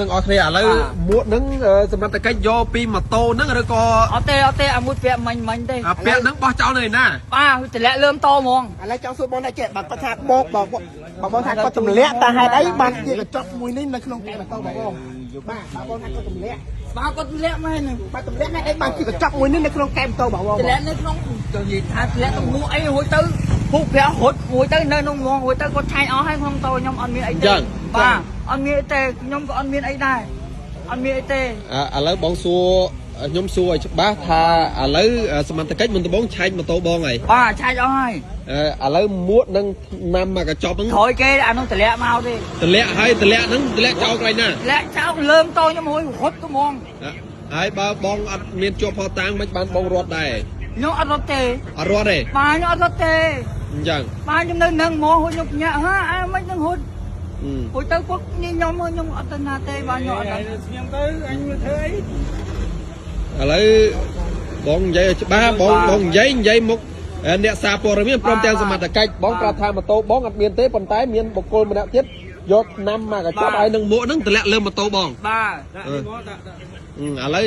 ទាំងអស់គ្នាឥឡូវមួកហ្នឹងសម្រាប់តែកិច្ចយកពីម៉ូតូហ្នឹងឬក៏អត់ទេអាមួយពាក់មិញទេពាក់ហ្នឹងបោះចោលនៅណាបាទតម្លាក់លើមតហ្មងឥឡូវចង់សួរបងថាចេះបាទគាត់ថាបងថាគាត់ទម្លាក់តែហេតុអីបានជាកញ្ចក់មួយនេះនៅក្នុងកែម៉ូតូបងបាទបងថាគាត់ទម្លាក់បាទគាត់ទម្លាក់មែនបាទទម្លាក់ហេតុអីបានជាកញ្ចក់មួយនេះនៅក្នុងកែម៉ូតូបងទម្លាក់នៅក្នុងទៅនិយាយថាទម្លាក់ទៅនោះអីរួចទៅភូប្រាក់រត់រួចទៅនៅក្នុងហ្មងរួចទៅគាត់ឆែកអស់ហើយក្នុងតូខ្ញុំអត់មានអីទេបាទអត់មានអីទេខ្ញុំក៏អត់មានអីដែរអត់មានអីទេឥឡូវបងសួរខ្ញុំសួរឲ្យច្បាស់ថាឥឡូវសមត្ថកិច្ចមុនដំបូងឆែកម៉ូតូបងហើយបាទឆែកអស់ហើយឥឡូវមួកនឹងណាំមកកញ្ចប់ហ្នឹងក្រោយគេអានោះតម្លាក់មកទេតម្លាក់ហើយតម្លាក់ហ្នឹងតម្លាក់ចោលកន្លែងណាតម្លាក់ចោលលើមតូខ្ញុំរួចរត់ទៅហ្មងហើយបើបងអត់មានជាប់ផតាំងមិនបានបងរត់ដែរខ្ញុំអត់រត់ទេអត់រត់ទេបាទខ្ញុំអត់រត់ទេអញ្ចឹងបាទខ្ញុំនៅនឹងហ្មងខ្ញុំញាក់ហាមិននឹងរត់រួចទៅគាត់ខ្ញុំអត់ទៅណាទេបាទខ្ញុំអត់ខ្ញុំទៅអញមកធ្វើអីឥឡូវបងនិយាយឲ្យច្បាស់បងនិយាយមុខអ្នកសារព័ត៌មានព្រមទាំងសមត្ថកិច្ចបងប្រាប់ថាម៉ូតូបងអត់មានទេប៉ុន្តែមានបុគ្គលម្នាក់ទៀតយកឆ្នាំមកកញ្ចប់ឲ្យនឹងមួកហ្នឹងតម្លាក់លើម៉ូតូបងបាទឥឡូវ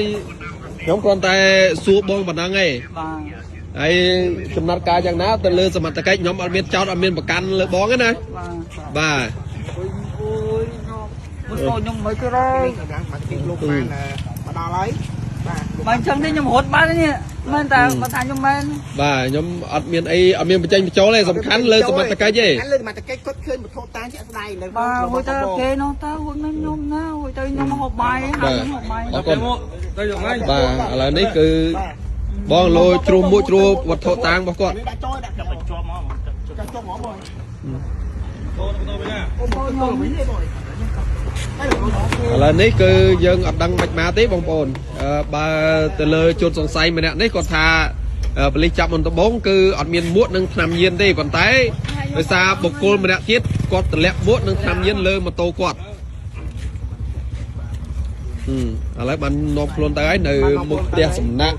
ខ្ញុំគ្រាន់តែសួរបងប៉ុណ្ណឹងឯងបាទហើយចំណាត់ការយ៉ាងណាទៅលើសមត្ថកិច្ចខ្ញុំអត់មានចោតអត់មានប្រកាន់លើបងទេណាបាទអូយខ្ញុំមិនទៅរកមកទីលោកបានមកដល់ហើយបាទអញ្ចឹងនេះខ្ញុំរត់បាននេះមែនតែបើថាខ្ញុំមែនបាទខ្ញុំអត់មានអីអត់មានបញ្ចេញបញ្ចូលទេសំខាន់លើសមត្ថកិច្ចទេលើសមត្ថកិច្ចគាត់ឃើញវត្ថុតាងជាក់ស្ដែងនៅបាទមួយទៅគេនោះទៅខ្ញុំណាមួយទៅខ្ញុំហូបបាយខ្ញុំហូបបាយអរគុណទៅយ៉ាងម៉េចបាទឥឡូវនេះគឺបងលោជ្រុះមួយជ្រុះវត្ថុតាងរបស់គាត់ដាក់ចូលដាក់បញ្ជាប់មកចាប់ជាប់មកបងឥឡូវនេះគឺយើងអត់ដឹងមិនមកទេបងប្អូនបើទៅលើជនសង្ស័យម្នាក់នេះគាត់ថាប៉ូលីសចាប់មុនដំបូងគឺអត់មានមួកនិងថ្នាំញៀនទេប៉ុន្តែដោយសារបុគ្គលម្នាក់ទៀតគាត់តម្លាក់មួកនិងថ្នាំញៀនលើម៉ូតូគាត់ឥឡូវបាននាំខ្លួនទៅហើយនៅមុខផ្ទះសំណាក់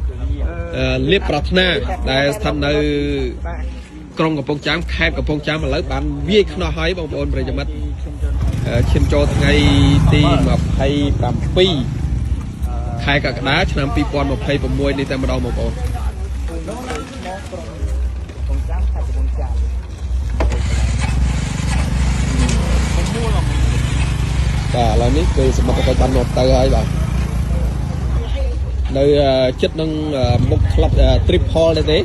លៀបប្រាថ្នាដែលស្ថិតនៅក្រុងកំពង់ចាមខេត្តកំពង់ចាមឥឡូវបានវាយខ្នោះហើយបងប្អូនប្រិយមិត្តឈានចូលថ្ងៃទី27ខែកក្កដាឆ្នាំ2026នេះតែម្ដងបងប្អូនបាទឥឡូវនេះគឺសមត្ថកិច្ចបាននាំទៅហើយបាទនៅចិត្តនឹងមុខក្លឹប Trip Hall ទេ